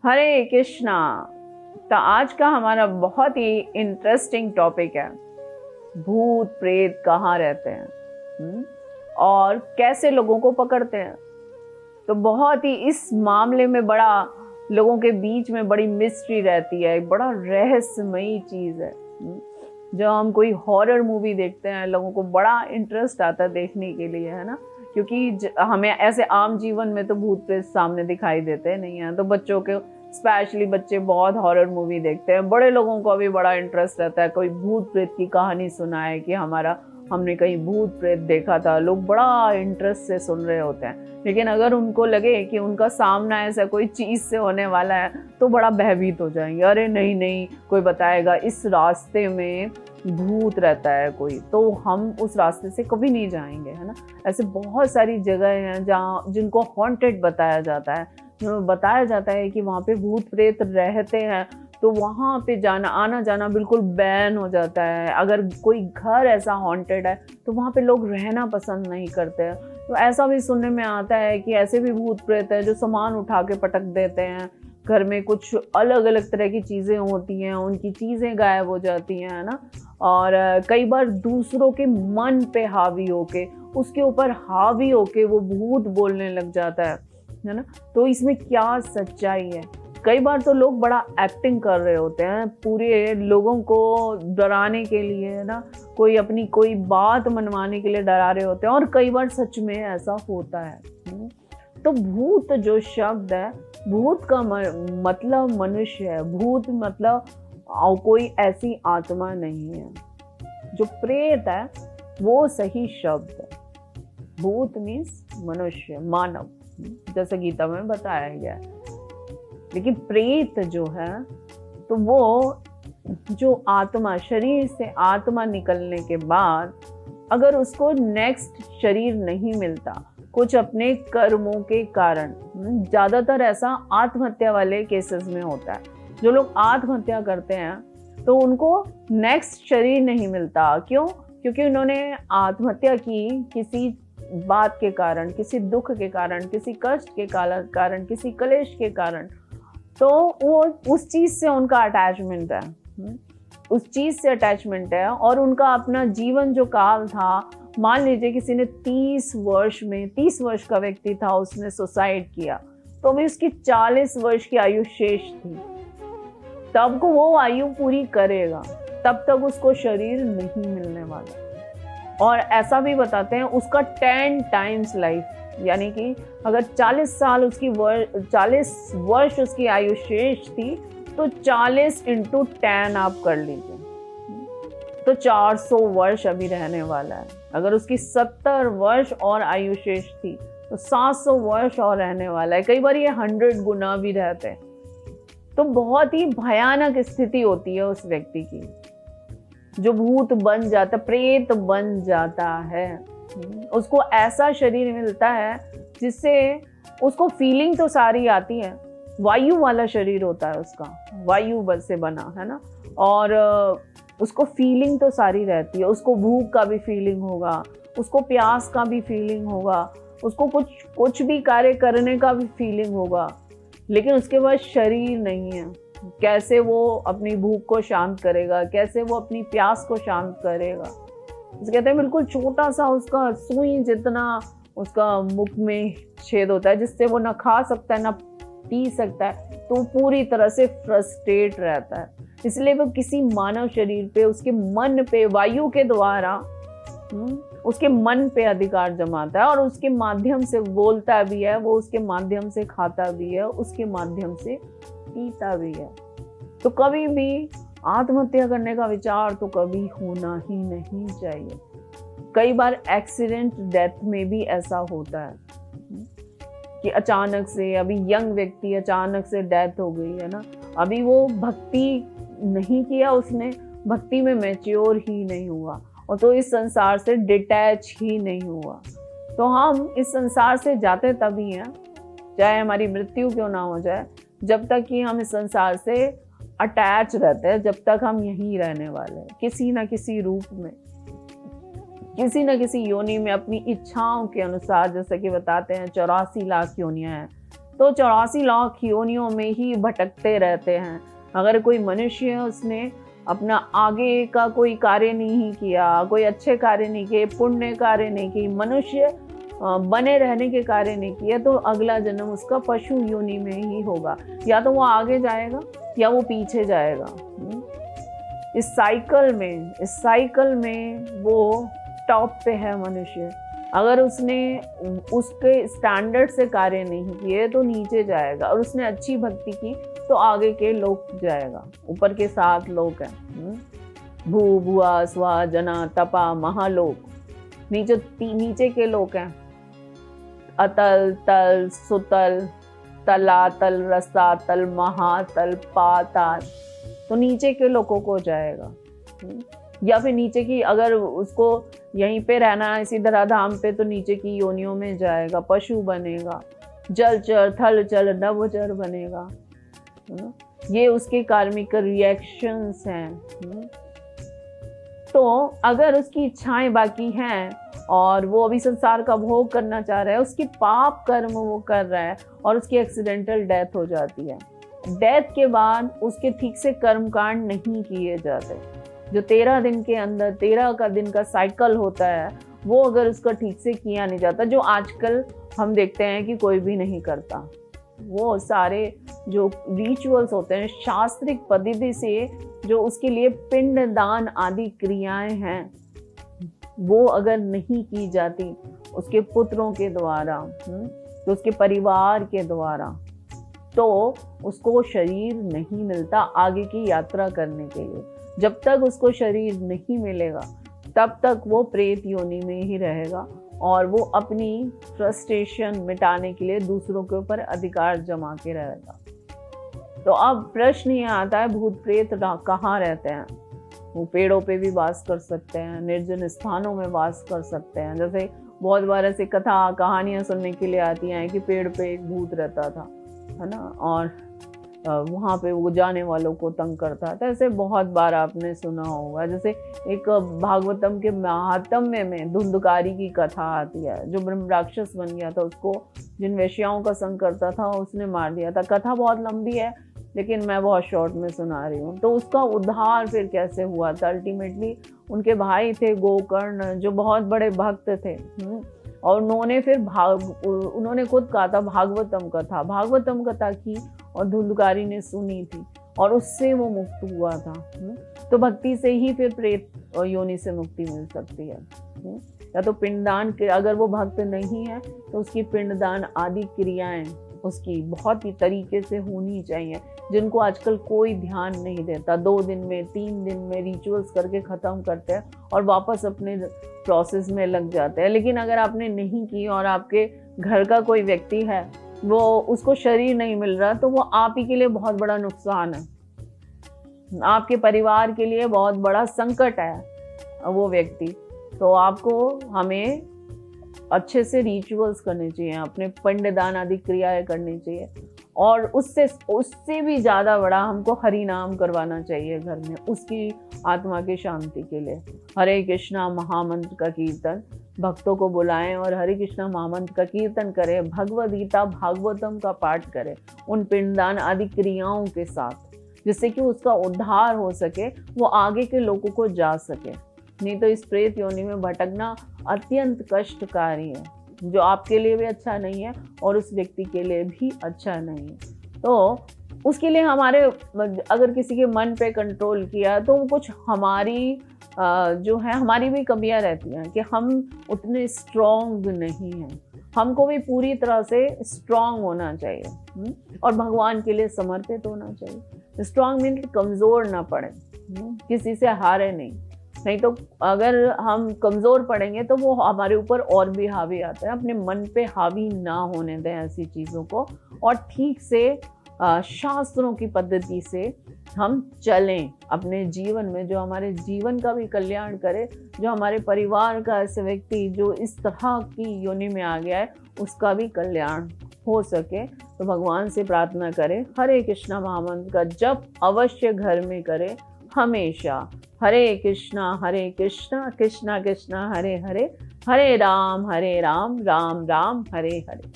हरे कृष्णा। तो आज का हमारा बहुत ही इंटरेस्टिंग टॉपिक है, भूत प्रेत कहाँ रहते हैं और कैसे लोगों को पकड़ते हैं। तो बहुत ही इस मामले में बड़ा लोगों के बीच में बड़ी मिस्ट्री रहती है, एक बड़ा रहस्यमयी चीज़ है। जब हम कोई हॉरर मूवी देखते हैं लोगों को बड़ा इंटरेस्ट आता है देखने के लिए, है ना, क्योंकि हमें ऐसे आम जीवन में तो भूत प्रेत सामने दिखाई देते नहीं हैं। तो बच्चों के स्पेशली बच्चे बहुत हॉरर मूवी देखते हैं। बड़े लोगों को भी बड़ा इंटरेस्ट रहता है, कोई भूत प्रेत की कहानी सुनाए कि हमने कहीं भूत प्रेत देखा था। लोग बड़ा इंटरेस्ट से सुन रहे होते हैं। लेकिन अगर उनको लगे कि उनका सामना ऐसा कोई चीज़ से होने वाला है तो बड़ा भयभीत हो जाएंगे। अरे नहीं नहीं, कोई बताएगा इस रास्ते में भूत रहता है कोई, तो हम उस रास्ते से कभी नहीं जाएंगे, है ना। ऐसे बहुत सारी जगह हैं जहाँ जिनको हॉन्टेड बताया जाता है, बताया जाता है कि वहाँ पे भूत प्रेत रहते हैं। तो वहाँ पे जाना आना जाना बिल्कुल बैन हो जाता है। अगर कोई घर ऐसा हॉन्टेड है तो वहाँ पे लोग रहना पसंद नहीं करते हैं। तो ऐसा भी सुनने में आता है कि ऐसे भी भूत प्रेत है जो सामान उठा के पटक देते हैं। घर में कुछ अलग अलग तरह की चीज़ें होती हैं, उनकी चीज़ें गायब हो जाती हैं, है ना। और कई बार दूसरों के मन पे हावी होके, उसके ऊपर हावी होके वो भूत बोलने लग जाता है ना। तो इसमें क्या सच्चाई है? कई बार तो लोग बड़ा एक्टिंग कर रहे होते हैं पूरे लोगों को डराने के लिए, है ना, कोई अपनी कोई बात मनवाने के लिए डरा रहे होते हैं। और कई बार सच में ऐसा होता है। तो भूत जो शब्द है, भूत का मतलब मनुष्य है। भूत मतलब कोई ऐसी आत्मा नहीं है। जो प्रेत है वो सही शब्द है। भूत मीन्स मनुष्य, मानव, जैसे गीता में बताया गया है। लेकिन प्रेत जो है तो वो जो आत्मा, शरीर से आत्मा निकलने के बाद अगर उसको नेक्स्ट शरीर नहीं मिलता, कुछ अपने कर्मों के कारण, ज़्यादातर ऐसा आत्महत्या वाले केसेस में होता है। जो लोग आत्महत्या करते हैं तो उनको नेक्स्ट शरीर नहीं मिलता। क्यों? क्योंकि उन्होंने आत्महत्या की किसी बात के कारण, किसी दुख के कारण, किसी कष्ट के कारण, किसी कलेश के कारण। तो वो उस चीज़ से उनका अटैचमेंट है, उस चीज़ से अटैचमेंट है। और उनका अपना जीवन जो काल था, मान लीजिए किसी ने 30 वर्ष का व्यक्ति था, उसने सुसाइड किया, तो अभी उसकी 40 वर्ष की आयु शेष थी। तब को वो आयु पूरी करेगा, तब तक उसको शरीर नहीं मिलने वाला। और ऐसा भी बताते हैं उसका 10 टाइम्स लाइफ, यानी कि अगर 40 वर्ष उसकी आयु शेष थी तो 40 × 10 आप कर लीजिए, तो 400 वर्ष अभी रहने वाला है। अगर उसकी 70 वर्ष और आयु शेष थी तो 700 वर्ष और रहने वाला है। कई बार ये 100 गुना भी रहते हैं। तो बहुत ही भयानक स्थिति होती है उस व्यक्ति की, जो भूत बन जाता, प्रेत बन जाता है। उसको ऐसा शरीर मिलता है जिससे उसको फीलिंग तो सारी आती है। वायु वाला शरीर होता है उसका, वायु बस से बना, है ना। और उसको फीलिंग तो सारी रहती है। उसको भूख का भी फीलिंग होगा, उसको प्यास का भी फीलिंग होगा, उसको कुछ भी कार्य करने का भी फीलिंग होगा। लेकिन उसके बाद शरीर नहीं है। कैसे वो अपनी भूख को शांत करेगा, कैसे वो अपनी प्यास को शांत करेगा। उसे कहते हैं बिल्कुल छोटा सा उसका सुई जितना उसका मुख में छेद होता है, जिससे वो ना खा सकता है ना पी सकता है। तो पूरी तरह से फ्रस्ट्रेट रहता है। इसलिए वो किसी मानव शरीर पे, उसके मन पे, वायु के द्वारा उसके मन पे अधिकार जमाता है। और उसके माध्यम से बोलता भी है, वो उसके माध्यम से खाता भी है, उसके माध्यम से पीता भी है। तो कभी भी आत्महत्या करने का विचार तो कभी होना ही नहीं चाहिए। कई बार एक्सीडेंट डेथ में भी ऐसा होता है कि अचानक से, अभी यंग व्यक्ति अचानक से डेथ हो गई, है ना। अभी वो भक्ति नहीं किया, उसने भक्ति में मैच्योर ही नहीं हुआ, और तो इस संसार से डिटैच ही नहीं हुआ। तो हम इस संसार से जाते तभी हैं, चाहे हमारी मृत्यु क्यों ना हो जाए, जब तक कि हम इस संसार से अटैच रहते हैं, जब तक हम यहीं रहने वाले हैं, किसी न किसी रूप में, किसी न किसी योनि में, अपनी इच्छाओं के अनुसार। जैसे कि बताते हैं 84 लाख योनियां हैं, तो 84 लाख योनियों में ही भटकते रहते हैं। अगर कोई मनुष्य है, उसने अपना आगे का कोई कार्य नहीं किया, कोई अच्छे कार्य नहीं किए, पुण्य कार्य नहीं किए, मनुष्य बने रहने के कार्य नहीं किए, तो अगला जन्म उसका पशु योनि में ही होगा। या तो वो आगे जाएगा या वो पीछे जाएगा। इस साइकिल में वो टॉप पे है मनुष्य। अगर उसने उसके स्टैंडर्ड से कार्य नहीं किए तो नीचे जाएगा, और उसने अच्छी भक्ति की तो आगे के लोक जाएगा। ऊपर के 7 लोक हैं, भू भुआ स्वा जना तपा महालोक। नीचे के लोक हैं अतल तल सुतल तलातल रसातल महातल पाताल। तो नीचे के लोगों को जाएगा। या फिर नीचे की, अगर उसको यहीं पे रहना है इसी धराधाम पे, तो नीचे की योनियों में जाएगा, पशु बनेगा, जलचर थलचर नभचर बनेगा। ये उसके कार्मिक रिएक्शंस हैं। तो अगर उसकी इच्छाएं बाकी हैं और वो अभी संसार का भोग करना चाह रहा है, उसकी पाप कर्म वो कर रहा है और उसकी एक्सीडेंटल डेथ हो जाती है, डेथ के बाद उसके ठीक से कर्मकांड नहीं किए जाते। जो 13 दिन के अंदर 13 का दिन का साइकिल होता है, वो अगर उसका ठीक से किया नहीं जाता, जो आजकल हम देखते हैं कि कोई भी नहीं करता, वो सारे जो रिचुअल्स होते हैं शास्त्रिक पद्धति से, जो उसके लिए पिंड दान आदि क्रियाएं हैं, वो अगर नहीं की जाती उसके पुत्रों के द्वारा, तो उसके परिवार के द्वारा, तो उसको शरीर नहीं मिलता आगे की यात्रा करने के लिए। जब तक उसको शरीर नहीं मिलेगा तब तक वो प्रेत योनि में ही रहेगा, और वो अपनी फ्रस्ट्रेशन मिटाने के लिए दूसरों के ऊपर अधिकार जमा के रहेगा। तो अब प्रश्न ये आता है, भूत प्रेत कहाँ रहते हैं? वो पेड़ों पे भी वास कर सकते हैं, निर्जन स्थानों में वास कर सकते हैं। जैसे बहुत बार ऐसे कथा कहानियां सुनने के लिए आती हैं कि पेड़ पे एक भूत रहता था, है ना, और वहाँ पे वो जाने वालों को तंग करता था। ऐसे बहुत बार आपने सुना होगा। जैसे एक भागवतम के महात्म्य में धुंधकारी की कथा आती है, जो ब्रह्म राक्षस बन गया था, उसको जिन वेश्याओं का संग करता था उसने मार दिया था। कथा बहुत लंबी है लेकिन मैं बहुत शॉर्ट में सुना रही हूँ। तो उसका उद्धार फिर कैसे हुआ था? अल्टीमेटली उनके भाई थे गोकर्ण, जो बहुत बड़े भक्त थे, और उन्होंने खुद कहा था भागवतम कथा की, और धुंधकारी ने सुनी थी और उससे वो मुक्त हुआ था। तो भक्ति से ही फिर प्रेत योनि से मुक्ति मिल सकती है। या तो पिंडदान, अगर वो भक्त नहीं है तो उसकी पिंडदान आदि क्रियाएं उसकी बहुत ही तरीके से होनी चाहिए, जिनको आजकल कोई ध्यान नहीं देता। 2 दिन में 3 दिन में रिचुअल्स करके ख़त्म करते हैं और वापस अपने प्रोसेस में लग जाते हैं। लेकिन अगर आपने नहीं की और आपके घर का कोई व्यक्ति है, वो उसको शरीर नहीं मिल रहा, तो वो आप ही के लिए बहुत बड़ा नुकसान है, आपके परिवार के लिए बहुत बड़ा संकट है वो व्यक्ति। तो आपको हमें अच्छे से रिचुअल्स करने चाहिए, अपने पिंडदान आदि क्रियाएं करनी चाहिए, और उससे भी ज़्यादा बड़ा हमको हरि नाम करवाना चाहिए घर में, उसकी आत्मा की शांति के लिए। हरे कृष्णा महामंत्र का कीर्तन, भक्तों को बुलाएं और हरे कृष्णा महामंत्र का कीर्तन करें, भगवद गीता भागवतम का पाठ करें उन पिंडदान आदि क्रियाओं के साथ, जिससे कि उसका उद्धार हो सके, वो आगे के लोगों को जा सके। नहीं तो इस प्रेत योनि में भटकना अत्यंत कष्टकारी है, जो आपके लिए भी अच्छा नहीं है और उस व्यक्ति के लिए भी अच्छा नहीं है। तो उसके लिए हमारे, अगर किसी के मन पे कंट्रोल किया तो कुछ हमारी जो है, हमारी भी कमियां रहती हैं कि हम उतने स्ट्रॉन्ग नहीं हैं। हमको भी पूरी तरह से स्ट्रॉन्ग होना चाहिए और भगवान के लिए समर्पित होना चाहिए। स्ट्रॉन्ग मीन कमज़ोर ना पड़े, किसी से हारे नहीं तो अगर हम कमज़ोर पड़ेंगे तो वो हमारे ऊपर और भी हावी आता है। अपने मन पे हावी ना होने दें ऐसी चीज़ों को, और ठीक से शास्त्रों की पद्धति से हम चलें अपने जीवन में, जो हमारे जीवन का भी कल्याण करे, जो हमारे परिवार का ऐसे व्यक्ति जो इस तरह की योनि में आ गया है उसका भी कल्याण हो सके। तो भगवान से प्रार्थना करें, हरे कृष्णा महामंत्र का जप अवश्य घर में करें हमेशा। हरे कृष्णा कृष्णा कृष्णा हरे हरे, हरे राम राम राम हरे हरे।